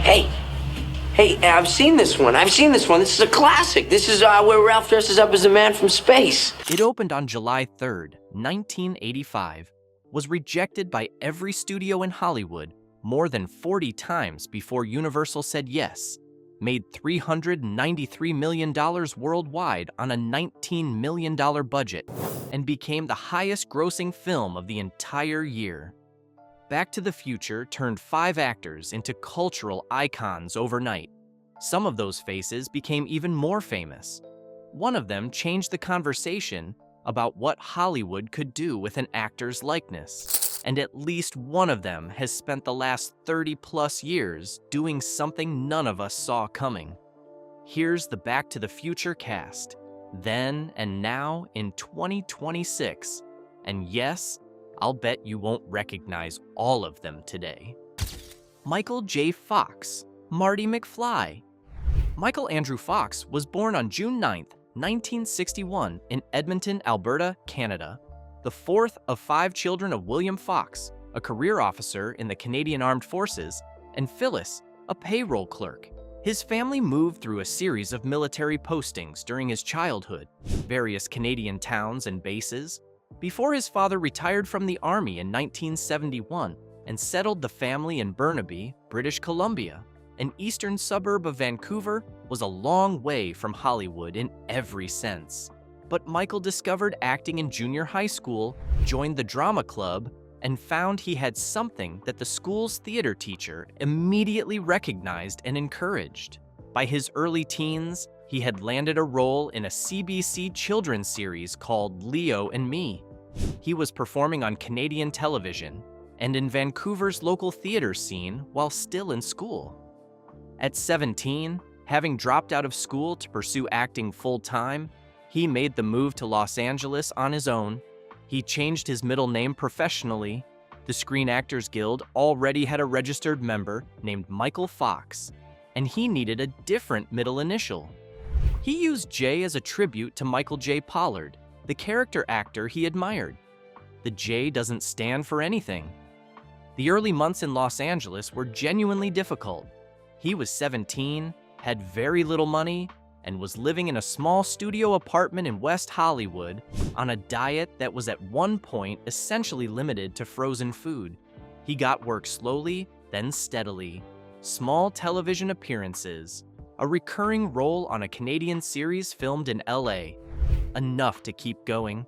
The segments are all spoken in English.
Hey, I've seen this one. This is a classic. This is where Ralph dresses up as a man from space. It opened on July 3rd, 1985, was rejected by every studio in Hollywood more than 40 times before Universal said yes, made $393 million worldwide on a $19 million budget, and became the highest-grossing film of the entire year. Back to the Future turned 5 actors into cultural icons overnight. Some of those faces became even more famous. One of them changed the conversation about what Hollywood could do with an actor's likeness. And at least one of them has spent the last 30-plus years doing something none of us saw coming. Here's the Back to the Future cast, then and now in 2026. And yes, I'll bet you won't recognize all of them today. Michael J. Fox, Marty McFly. Michael Andrew Fox was born on June 9, 1961 in Edmonton, Alberta, Canada, the fourth of 5 children of William Fox, a career officer in the Canadian Armed Forces, and Phyllis, a payroll clerk. His family moved through a series of military postings during his childhood, various Canadian towns and bases, before his father retired from the Army in 1971 and settled the family in Burnaby, British Columbia. An eastern suburb of Vancouver was a long way from Hollywood in every sense. But Michael discovered acting in junior high school, joined the drama club, and found he had something that the school's theater teacher immediately recognized and encouraged. By his early teens, he had landed a role in a CBC children's series called Leo and Me. He was performing on Canadian television and in Vancouver's local theater scene while still in school. At 17, having dropped out of school to pursue acting full-time, he made the move to Los Angeles on his own. He changed his middle name professionally. The Screen Actors Guild already had a registered member named Michael Fox, and he needed a different middle initial. He used J as a tribute to Michael J. Pollard, the character actor he admired. The J doesn't stand for anything. The early months in Los Angeles were genuinely difficult. He was 17, had very little money, and was living in a small studio apartment in West Hollywood on a diet that was at one point essentially limited to frozen food. He got work slowly, then steadily. Small television appearances, a recurring role on a Canadian series filmed in LA. Enough to keep going.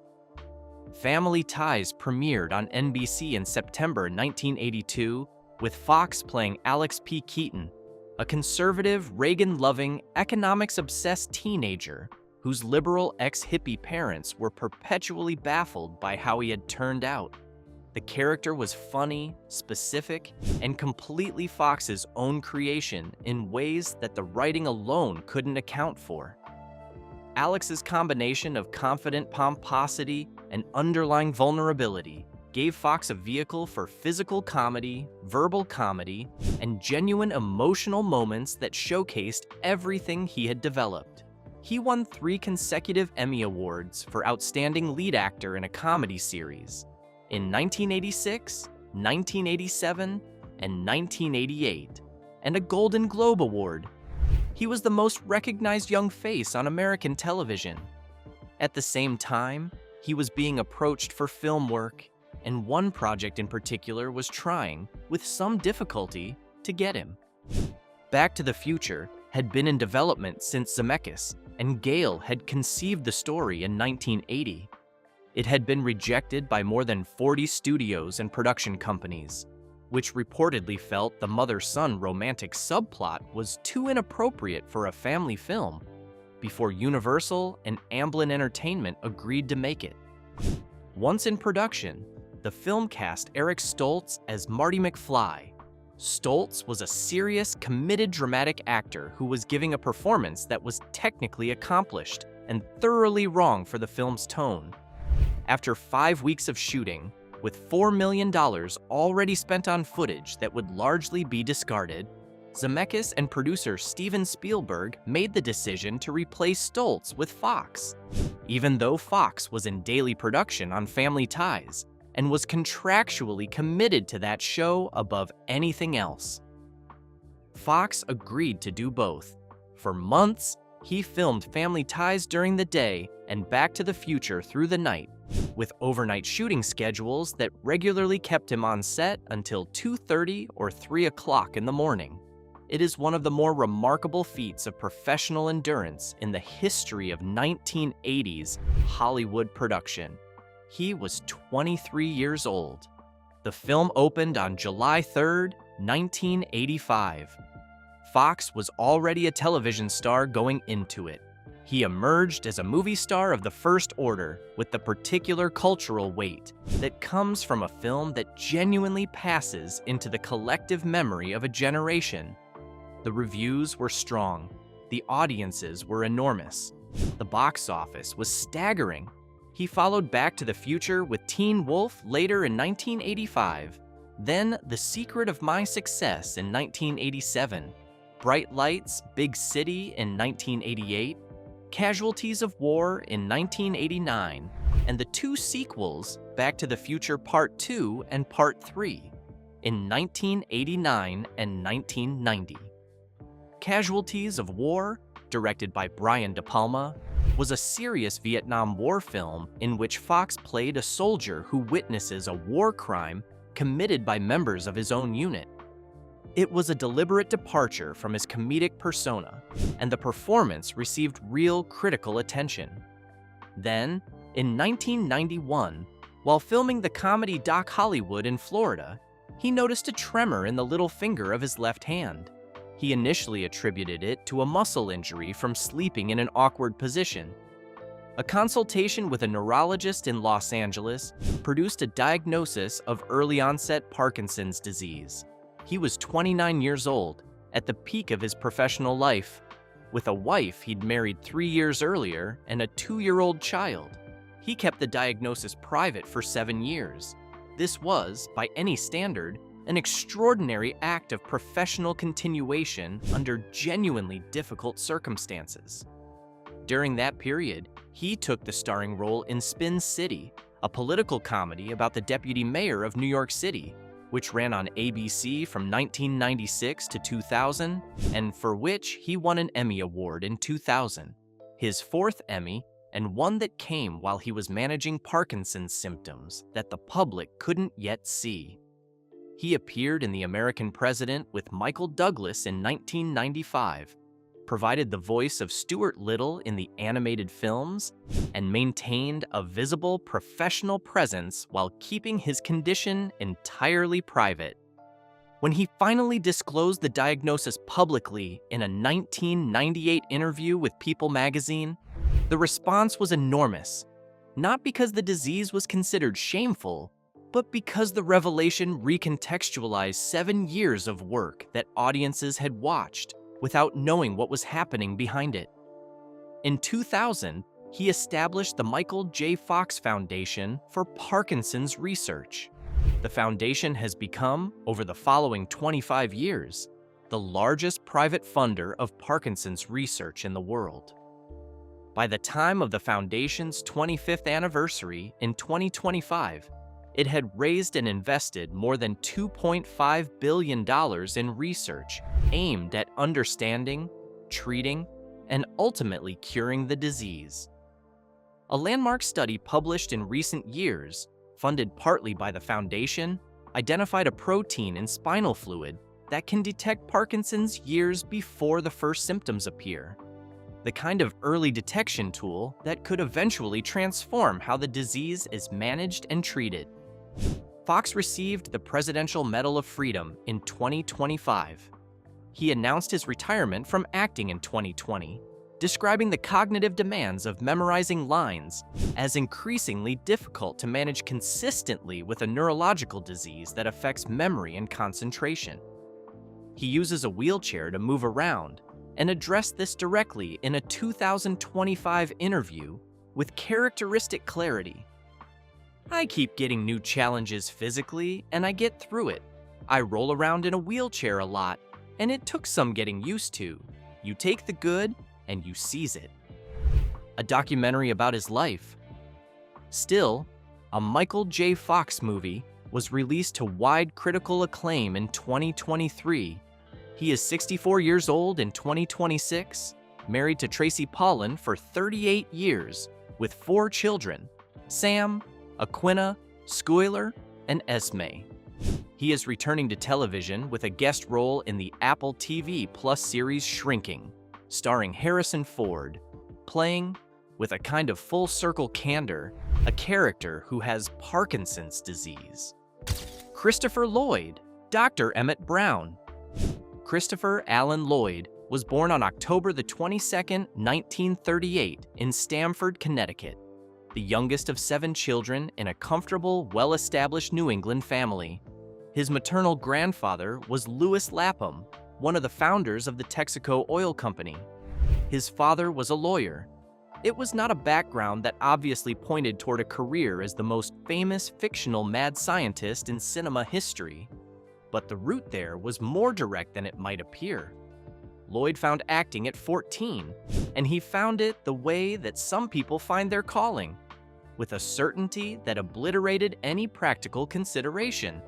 Family Ties premiered on NBC in September 1982, with Fox playing Alex P. Keaton, a conservative, Reagan-loving, economics-obsessed teenager whose liberal ex-hippie parents were perpetually baffled by how he had turned out. The character was funny, specific, and completely Fox's own creation in ways that the writing alone couldn't account for. Alex's combination of confident pomposity and underlying vulnerability gave Fox a vehicle for physical comedy, verbal comedy, and genuine emotional moments that showcased everything he had developed. He won 3 consecutive Emmy Awards for Outstanding Lead Actor in a Comedy Series in 1986, 1987, and 1988, and a Golden Globe Award. He was the most recognized young face on American television. At the same time, he was being approached for film work, and one project in particular was trying, with some difficulty, to get him. Back to the Future had been in development since Zemeckis and Gale had conceived the story in 1980. It had been rejected by more than 40 studios and production companies, which reportedly felt the mother-son romantic subplot was too inappropriate for a family film, before Universal and Amblin Entertainment agreed to make it. Once in production, the film cast Eric Stoltz as Marty McFly. Stoltz was a serious, committed dramatic actor who was giving a performance that was technically accomplished and thoroughly wrong for the film's tone. After 5 weeks of shooting, with $4 million already spent on footage that would largely be discarded, Zemeckis and producer Steven Spielberg made the decision to replace Stoltz with Fox, even though Fox was in daily production on Family Ties and was contractually committed to that show above anything else. Fox agreed to do both. For months, he filmed Family Ties during the day and Back to the Future through the night, with overnight shooting schedules that regularly kept him on set until 2:30 or 3 o'clock in the morning. It is one of the more remarkable feats of professional endurance in the history of 1980s Hollywood production. He was 23 years old. The film opened on July 3rd, 1985. Fox was already a television star going into it. He emerged as a movie star of the first order with the particular cultural weight that comes from a film that genuinely passes into the collective memory of a generation. The reviews were strong. The audiences were enormous. The box office was staggering. He followed Back to the Future with Teen Wolf later in 1985, then The Secret of My Success in 1987, Bright Lights, Big City in 1988, Casualties of War in 1989, and the two sequels, Back to the Future Part 2 and Part 3, in 1989 and 1990. Casualties of War, directed by Brian De Palma, was a serious Vietnam War film in which Fox played a soldier who witnesses a war crime committed by members of his own unit. It was a deliberate departure from his comedic persona, and the performance received real critical attention. Then, in 1991, while filming the comedy Doc Hollywood in Florida, he noticed a tremor in the little finger of his left hand. He initially attributed it to a muscle injury from sleeping in an awkward position. A consultation with a neurologist in Los Angeles produced a diagnosis of early-onset Parkinson's disease. He was 29 years old, at the peak of his professional life, with a wife he'd married 3 years earlier and a 2-year-old child. He kept the diagnosis private for 7 years. This was, by any standard, an extraordinary act of professional continuation under genuinely difficult circumstances. During that period, he took the starring role in Spin City, a political comedy about the deputy mayor of New York City, which ran on ABC from 1996 to 2000, and for which he won an Emmy Award in 2000, his fourth Emmy, and one that came while he was managing Parkinson's symptoms that the public couldn't yet see. He appeared in The American President with Michael Douglas in 1995, provided the voice of Stuart Little in the animated films, and maintained a visible professional presence while keeping his condition entirely private. When he finally disclosed the diagnosis publicly in a 1998 interview with People magazine, the response was enormous, not because the disease was considered shameful, but because the revelation recontextualized 7 years of work that audiences had watched without knowing what was happening behind it. In 2000, he established the Michael J. Fox Foundation for Parkinson's Research. The foundation has become, over the following 25 years, the largest private funder of Parkinson's research in the world. By the time of the foundation's 25th anniversary in 2025, it had raised and invested more than $2.5 billion in research aimed at understanding, treating, and ultimately curing the disease. A landmark study published in recent years, funded partly by the foundation, identified a protein in spinal fluid that can detect Parkinson's years before the first symptoms appear. The kind of early detection tool that could eventually transform how the disease is managed and treated. Fox received the Presidential Medal of Freedom in 2025. He announced his retirement from acting in 2020, describing the cognitive demands of memorizing lines as increasingly difficult to manage consistently with a neurological disease that affects memory and concentration. He uses a wheelchair to move around and addressed this directly in a 2025 interview with characteristic clarity. "I keep getting new challenges physically, and I get through it. I roll around in a wheelchair a lot, and it took some getting used to. You take the good, and you seize it." A documentary about his life. Still, a Michael J. Fox movie was released to wide critical acclaim in 2023. He is 64 years old in 2026, married to Tracy Pollan for 38 years, with 4 children, Sam, Aquina, Schuyler, and Esme. He is returning to television with a guest role in the Apple TV Plus series Shrinking, starring Harrison Ford, playing, with a kind of full-circle candor, a character who has Parkinson's disease. Christopher Lloyd, Dr. Emmett Brown. Christopher Allen Lloyd was born on October the 22nd, 1938 in Stamford, Connecticut, the youngest of 7 children in a comfortable, well-established New England family. His maternal grandfather was Lewis Lapham, one of the founders of the Texaco Oil Company. His father was a lawyer. It was not a background that obviously pointed toward a career as the most famous fictional mad scientist in cinema history, but the route there was more direct than it might appear. Lloyd found acting at 14, and he found it the way that some people find their calling, with a certainty that obliterated any practical consideration.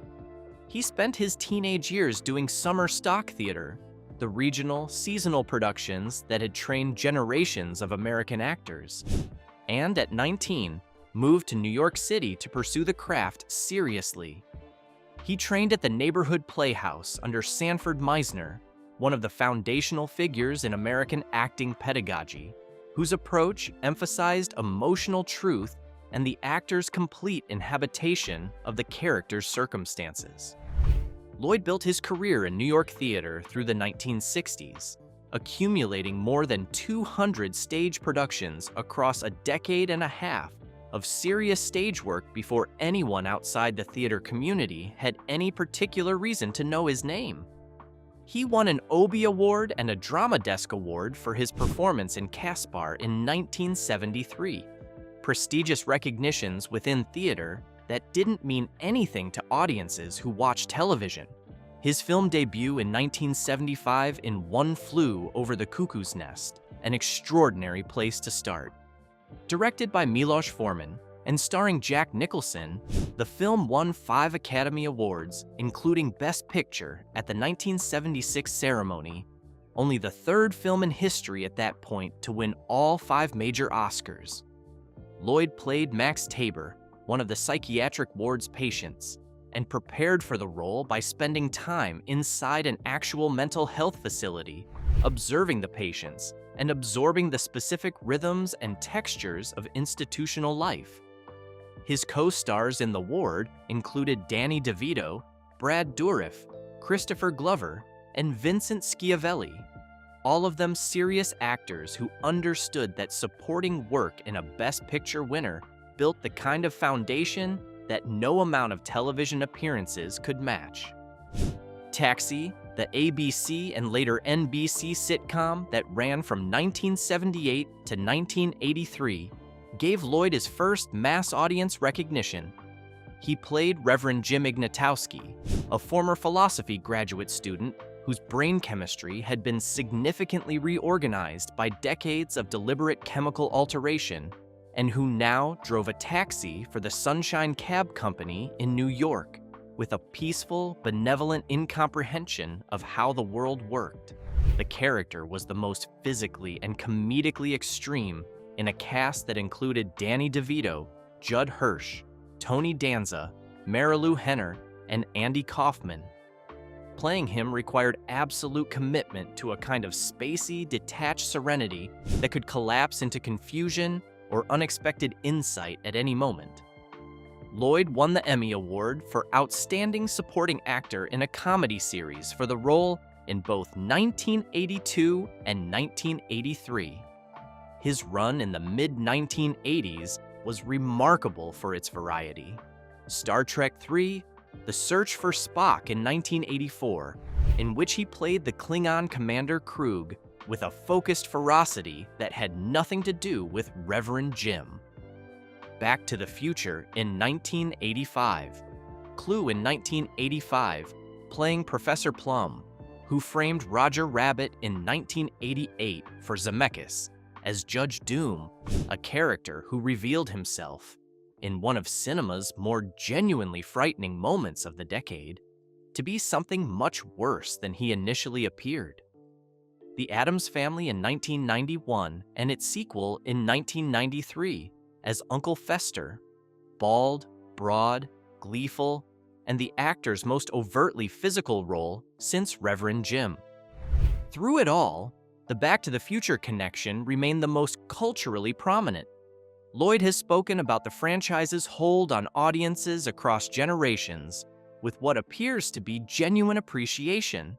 He spent his teenage years doing summer stock theater, the regional, seasonal productions that had trained generations of American actors, and at 19, moved to New York City to pursue the craft seriously. He trained at the Neighborhood Playhouse under Sanford Meisner, one of the foundational figures in American acting pedagogy, whose approach emphasized emotional truth and the actor's complete inhabitation of the character's circumstances. Lloyd built his career in New York theater through the 1960s, accumulating more than 200 stage productions across a decade and a half of serious stage work before anyone outside the theater community had any particular reason to know his name. He won an Obie Award and a Drama Desk Award for his performance in Caspar in 1973, prestigious recognitions within theater that didn't mean anything to audiences who watch television. His film debut in 1975 in One Flew Over the Cuckoo's Nest, an extraordinary place to start. Directed by Milos Forman and starring Jack Nicholson, the film won 5 Academy Awards, including Best Picture at the 1976 ceremony, only the 3rd film in history at that point to win all 5 major Oscars. Lloyd played Max Tabor, one of the psychiatric ward's patients, and prepared for the role by spending time inside an actual mental health facility, observing the patients and absorbing the specific rhythms and textures of institutional life. His co-stars in the ward included Danny DeVito, Brad Dourif, Christopher Glover, and Vincent Schiavelli, all of them serious actors who understood that supporting work in a Best Picture winner built the kind of foundation that no amount of television appearances could match. Taxi, the ABC and later NBC sitcom that ran from 1978 to 1983, gave Lloyd his first mass audience recognition. He played Reverend Jim Ignatowski, a former philosophy graduate student whose brain chemistry had been significantly reorganized by decades of deliberate chemical alteration, and who now drove a taxi for the Sunshine Cab Company in New York, with a peaceful, benevolent incomprehension of how the world worked. The character was the most physically and comedically extreme in a cast that included Danny DeVito, Judd Hirsch, Tony Danza, Marilu Henner, and Andy Kaufman. Playing him required absolute commitment to a kind of spacey, detached serenity that could collapse into confusion or unexpected insight at any moment. Lloyd won the Emmy Award for Outstanding Supporting Actor in a Comedy Series for the role in both 1982 and 1983. His run in the mid-1980s was remarkable for its variety. Star Trek III, The Search for Spock in 1984, in which he played the Klingon Commander Krug with a focused ferocity that had nothing to do with Reverend Jim. Back to the Future in 1985. Clue in 1985, playing Professor Plum, who framed Roger Rabbit in 1988 for Zemeckis as Judge Doom, a character who revealed himself in one of cinema's more genuinely frightening moments of the decade. to be something much worse than he initially appeared. The Addams Family in 1991 and its sequel in 1993 as Uncle Fester, bald, broad, gleeful, and the actor's most overtly physical role since Reverend Jim. Through it all, the Back to the Future connection remained the most culturally prominent. Lloyd has spoken about the franchise's hold on audiences across generations with what appears to be genuine appreciation.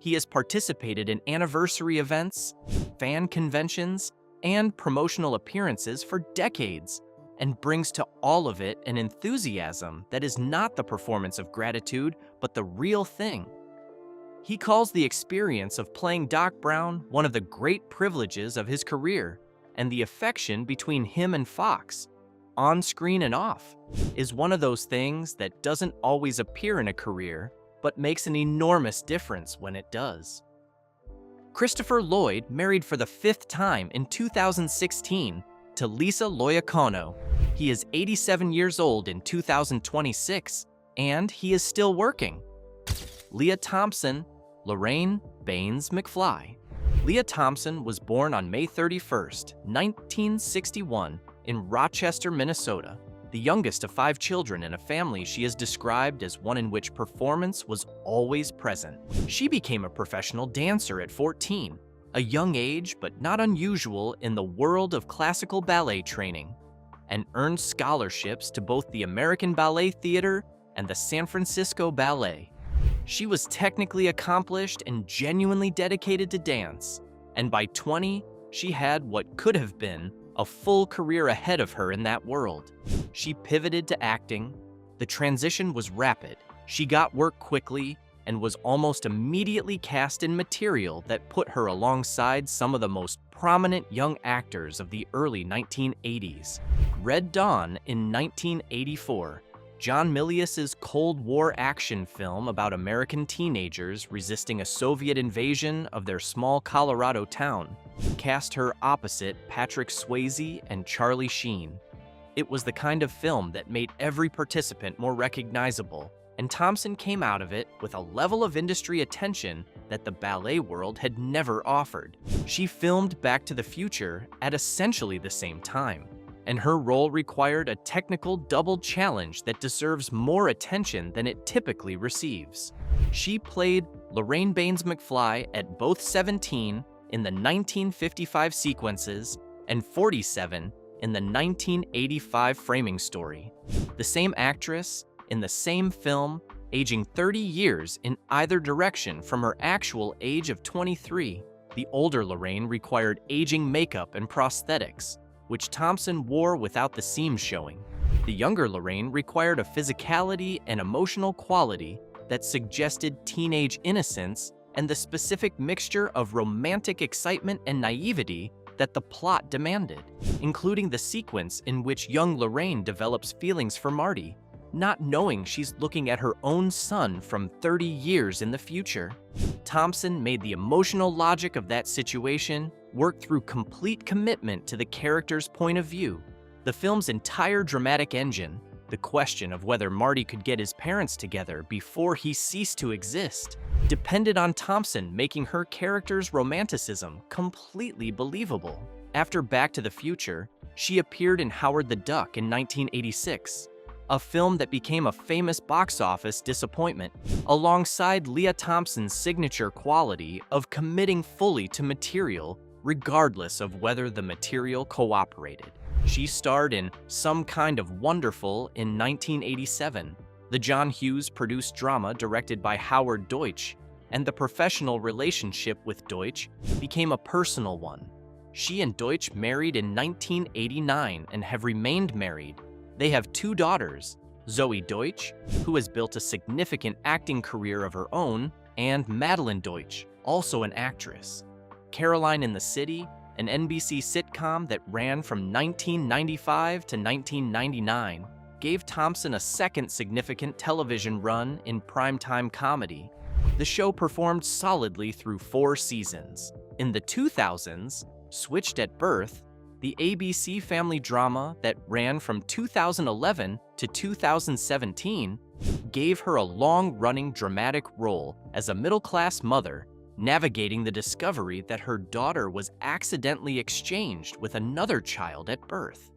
He has participated in anniversary events, fan conventions, and promotional appearances for decades, and brings to all of it an enthusiasm that is not the performance of gratitude, but the real thing. He calls the experience of playing Doc Brown one of the great privileges of his career, and the affection between him and Fox, on screen and off, is one of those things that doesn't always appear in a career, but makes an enormous difference when it does. Christopher Lloyd married for the 5th time in 2016 to Lisa Loyacono. He is 87 years old in 2026, and he is still working. Leah Thompson, Lorraine Baines McFly. Leah Thompson was born on May 31st, 1961, in Rochester, Minnesota, the youngest of 5 children in a family she is described as one in which performance was always present. She became a professional dancer at 14, a young age but not unusual in the world of classical ballet training, and earned scholarships to both the American Ballet Theater and the San Francisco Ballet. She was technically accomplished and genuinely dedicated to dance, and by 20, she had what could have been a full career ahead of her in that world. She pivoted to acting. The transition was rapid. She got work quickly and was almost immediately cast in material that put her alongside some of the most prominent young actors of the early 1980s. Red Dawn in 1984, John Milius's Cold War action film about American teenagers resisting a Soviet invasion of their small Colorado town, cast her opposite Patrick Swayze and Charlie Sheen. It was the kind of film that made every participant more recognizable, and Thompson came out of it with a level of industry attention that the ballet world had never offered. She filmed Back to the Future at essentially the same time, and her role required a technical double challenge that deserves more attention than it typically receives. She played Lorraine Baines McFly at both 17 in the 1955 sequences and 47 in the 1985 framing story. The same actress in the same film, aging 30 years in either direction from her actual age of 23. The older Lorraine required aging makeup and prosthetics, which Thompson wore without the seams showing. The younger Lorraine required a physicality and emotional quality that suggested teenage innocence and the specific mixture of romantic excitement and naivety that the plot demanded, including the sequence in which young Lorraine develops feelings for Marty, not knowing she's looking at her own son from 30 years in the future. Thompson made the emotional logic of that situation work through complete commitment to the character's point of view. The film's entire dramatic engine, the question of whether Marty could get his parents together before he ceased to exist, depended on Thompson making her character's romanticism completely believable. After Back to the Future, she appeared in Howard the Duck in 1986, a film that became a famous box office disappointment, alongside Leah Thompson's signature quality of committing fully to material regardless of whether the material cooperated. She starred in Some Kind of Wonderful in 1987, the John Hughes-produced drama directed by Howard Deutsch, and the professional relationship with Deutsch became a personal one. She and Deutsch married in 1989 and have remained married. They have 2 daughters, Zoe Deutsch, who has built a significant acting career of her own, and Madeline Deutsch, also an actress. Caroline in the City, an NBC sitcom that ran from 1995 to 1999, gave Thompson a second significant television run in primetime comedy. The show performed solidly through 4 seasons. In the 2000s, Switched at Birth, the ABC family drama that ran from 2011 to 2017, gave her a long-running dramatic role as a middle-class mother, navigating the discovery that her daughter was accidentally exchanged with another child at birth.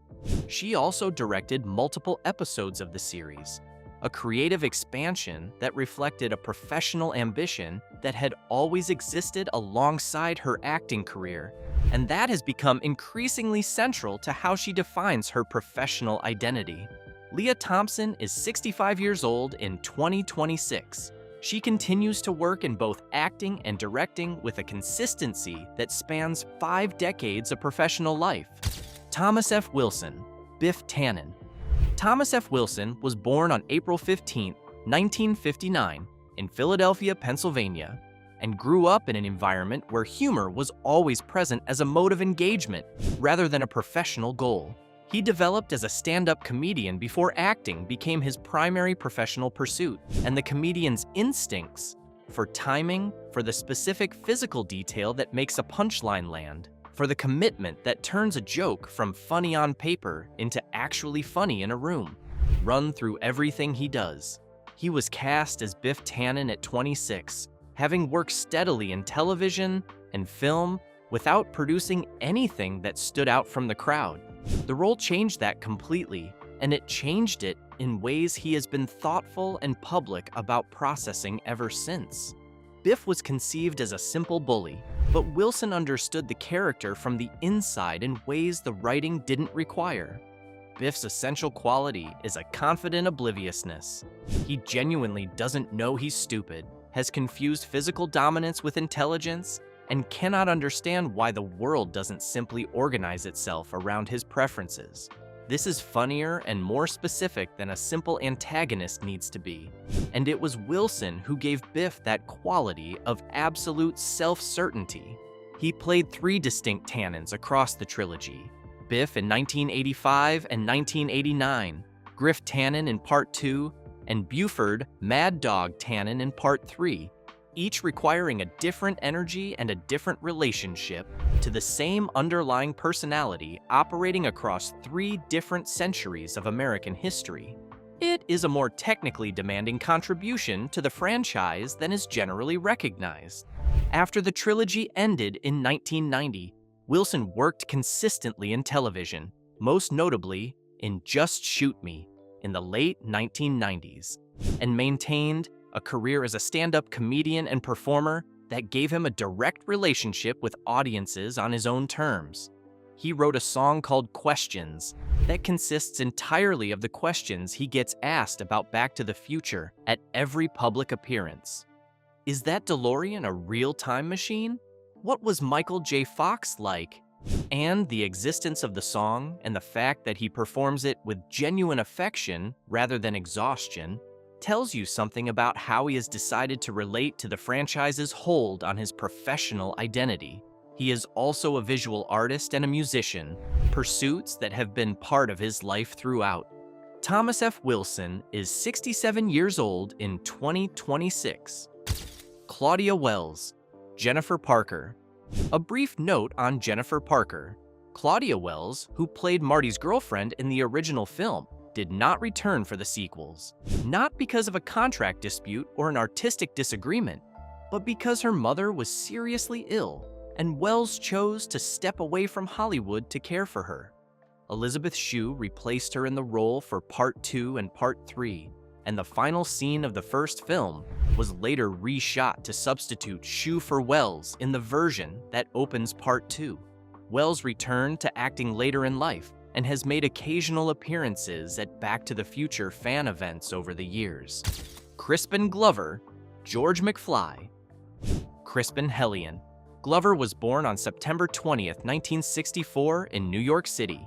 She also directed multiple episodes of the series, a creative expansion that reflected a professional ambition that had always existed alongside her acting career, and that has become increasingly central to how she defines her professional identity. Lea Thompson is 65 years old in 2026. She continues to work in both acting and directing with a consistency that spans 5 decades of professional life. Thomas F. Wilson, Biff Tannen. Thomas F. Wilson was born on April 15, 1959, in Philadelphia, Pennsylvania, and grew up in an environment where humor was always present as a mode of engagement rather than a professional goal. He developed as a stand-up comedian before acting became his primary professional pursuit, and the comedian's instincts for timing, for the specific physical detail that makes a punchline land, for the commitment that turns a joke from funny on paper into actually funny in a room, run through everything he does. He was cast as Biff Tannen at 26, having worked steadily in television and film without producing anything that stood out from the crowd. The role changed that completely, and it changed it in ways he has been thoughtful and public about processing ever since. Biff was conceived as a simple bully, but Wilson understood the character from the inside in ways the writing didn't require. Biff's essential quality is a confident obliviousness. He genuinely doesn't know he's stupid, has confused physical dominance with intelligence, and cannot understand why the world doesn't simply organize itself around his preferences. This is funnier and more specific than a simple antagonist needs to be, and it was Wilson who gave Biff that quality of absolute self-certainty. He played 3 distinct Tannens across the trilogy: Biff in 1985 and 1989, Griff Tannen in Part 2, and Buford Mad Dog Tannen in Part 3, each requiring a different energy and a different relationship to the same underlying personality operating across 3 different centuries of American history. It is a more technically demanding contribution to the franchise than is generally recognized. After the trilogy ended in 1990, Wilson worked consistently in television, most notably in Just Shoot Me in the late 1990s, and maintained a career as a stand-up comedian and performer that gave him a direct relationship with audiences on his own terms. He wrote a song called Questions that consists entirely of the questions he gets asked about Back to the Future at every public appearance. Is that DeLorean a real time machine? What was Michael J. Fox like? And the existence of the song and the fact that he performs it with genuine affection rather than exhaustion tells you something about how he has decided to relate to the franchise's hold on his professional identity. He is also a visual artist and a musician, pursuits that have been part of his life throughout. Thomas F. Wilson is 67 years old in 2026. Claudia Wells, Jennifer Parker. A brief note on Jennifer Parker. Claudia Wells, who played Marty's girlfriend in the original film, did not return for the sequels, not because of a contract dispute or an artistic disagreement, but because her mother was seriously ill, and Wells chose to step away from Hollywood to care for her. Elizabeth Shue replaced her in the role for Part 2 and Part 3, and the final scene of the first film was later reshot to substitute Shue for Wells in the version that opens Part 2. Wells returned to acting later in life, and has made occasional appearances at Back to the Future fan events over the years. Crispin Glover, George McFly. Crispin Hellion. Glover was born on September 20th, 1964 in New York City.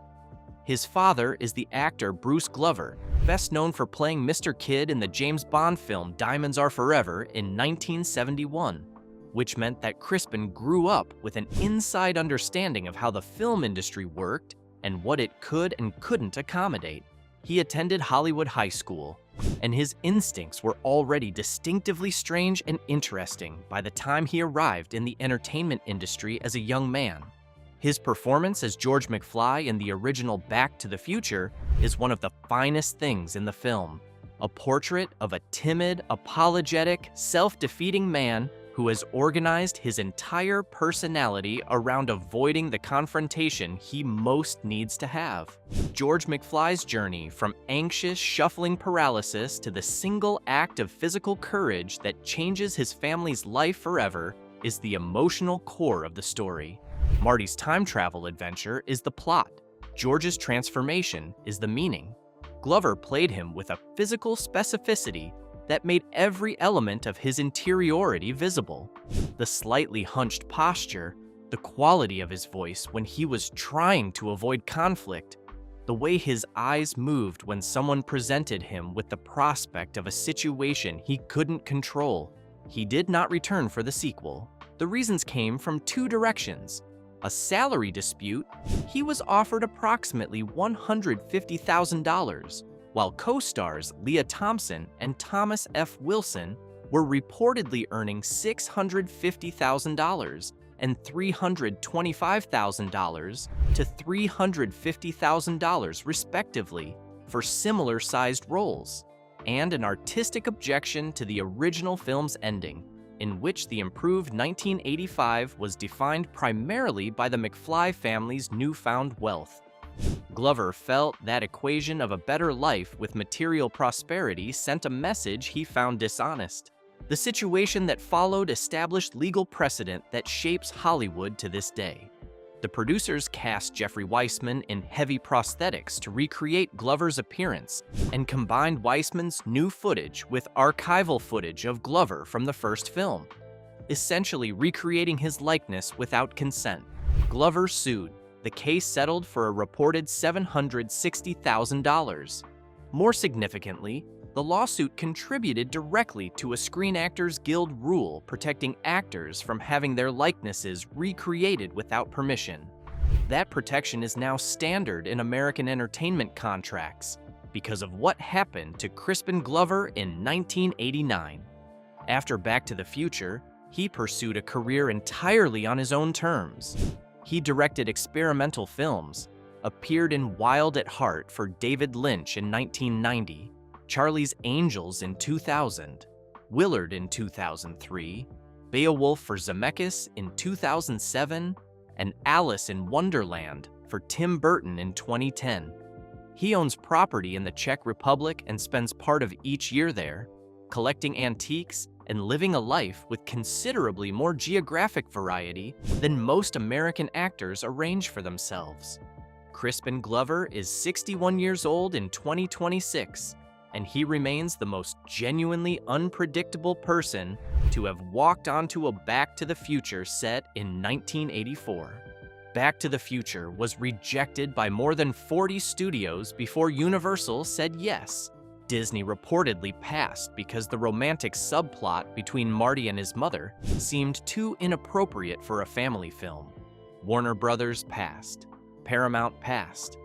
His father is the actor Bruce Glover, best known for playing Mr. Kidd in the James Bond film Diamonds Are Forever in 1971, which meant that Crispin grew up with an inside understanding of how the film industry worked and what it could and couldn't accommodate. He attended Hollywood High School, and his instincts were already distinctively strange and interesting by the time he arrived in the entertainment industry as a young man. His performance as George McFly in the original Back to the Future is one of the finest things in the film. a portrait of a timid, apologetic, self-defeating man who has organized his entire personality around avoiding the confrontation he most needs to have. George McFly's journey from anxious, shuffling paralysis to the single act of physical courage that changes his family's life forever is the emotional core of the story. Marty's time travel adventure is the plot. George's transformation is the meaning. Glover played him with a physical specificity that made every element of his interiority visible. The slightly hunched posture, the quality of his voice when he was trying to avoid conflict, the way his eyes moved when someone presented him with the prospect of a situation he couldn't control. He did not return for the sequel. The reasons came from two directions. A salary dispute, he was offered approximately $150,000, while co-stars Leah Thompson and Thomas F. Wilson were reportedly earning $650,000 and $325,000 to $350,000 respectively for similar-sized roles, and an artistic objection to the original film's ending, in which the improved 1985 was defined primarily by the McFly family's newfound wealth. Glover felt that equation of a better life with material prosperity sent a message he found dishonest. The situation that followed established legal precedent that shapes Hollywood to this day. The producers cast Jeffrey Weissman in heavy prosthetics to recreate Glover's appearance and combined Weissman's new footage with archival footage of Glover from the first film, essentially recreating his likeness without consent. Glover sued. The case settled for a reported $760,000. More significantly, the lawsuit contributed directly to a Screen Actors Guild rule protecting actors from having their likenesses recreated without permission. That protection is now standard in American entertainment contracts because of what happened to Crispin Glover in 1989. After Back to the Future, he pursued a career entirely on his own terms. He directed experimental films, appeared in Wild at Heart for David Lynch in 1990, Charlie's Angels in 2000, Willard in 2003, Beowulf for Zemeckis in 2007, and Alice in Wonderland for Tim Burton in 2010. He owns property in the Czech Republic and spends part of each year there, collecting antiques and living a life with considerably more geographic variety than most American actors arrange for themselves. Crispin Glover is 61 years old in 2026, and he remains the most genuinely unpredictable person to have walked onto a Back to the Future set in 1984. Back to the Future was rejected by more than 40 studios before Universal said yes. Disney reportedly passed because the romantic subplot between Marty and his mother seemed too inappropriate for a family film. Warner Brothers passed. Paramount passed.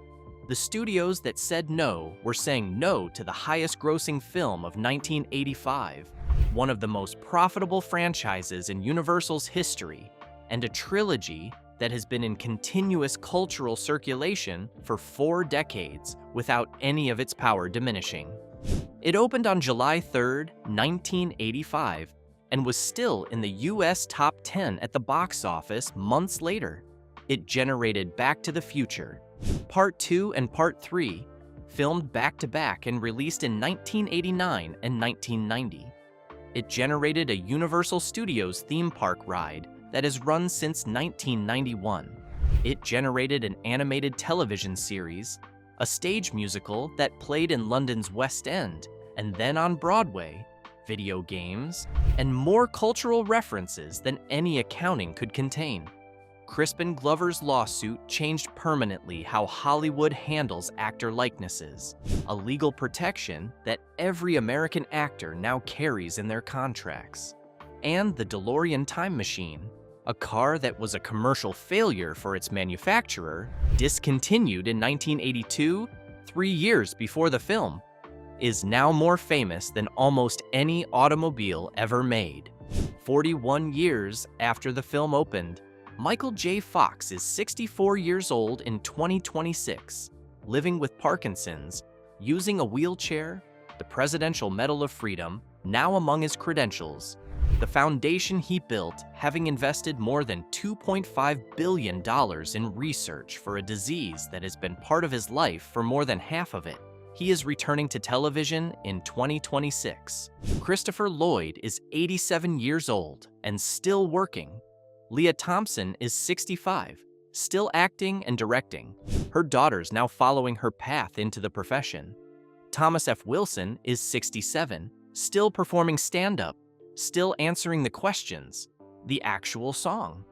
The studios that said no were saying no to the highest-grossing film of 1985, one of the most profitable franchises in Universal's history, and a trilogy that has been in continuous cultural circulation for 4 decades without any of its power diminishing. It opened on July 3, 1985, and was still in the US top 10 at the box office months later. It generated Back to the Future, Part 2 and Part 3, filmed back-to-back and released in 1989 and 1990. It generated a Universal Studios theme park ride that has run since 1991. It generated an animated television series, a stage musical that played in London's West End, and then on Broadway, video games, and more cultural references than any accounting could contain. Crispin Glover's lawsuit changed permanently how Hollywood handles actor likenesses, a legal protection that every American actor now carries in their contracts. And the DeLorean time machine, a car that was a commercial failure for its manufacturer, discontinued in 1982, 3 years before the film, is now more famous than almost any automobile ever made. 41 years after the film opened, Michael J. Fox is 64 years old in 2026, living with Parkinson's, using a wheelchair, the Presidential Medal of Freedom, now among his credentials, the foundation he built, having invested more than $2.5 billion in research for a disease that has been part of his life for more than half of it. He is returning to television in 2026. Christopher Lloyd is 87 years old and still working. Leah Thompson is 65, still acting and directing. Her daughter's now following her path into the profession. Thomas F. Wilson is 67, still performing stand-up, still answering the questions, the actual song.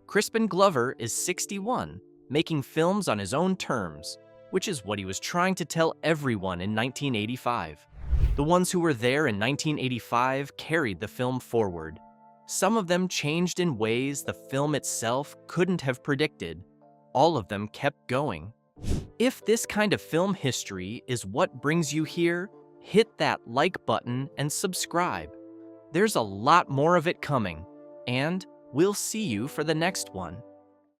Crispin Glover is 61, making films on his own terms, which is what he was trying to tell everyone in 1985. The ones who were there in 1985 carried the film forward. Some of them changed in ways the film itself couldn't have predicted. All of them kept going. If this kind of film history is what brings you here, hit that like button and subscribe. There's a lot more of it coming, and we'll see you for the next one.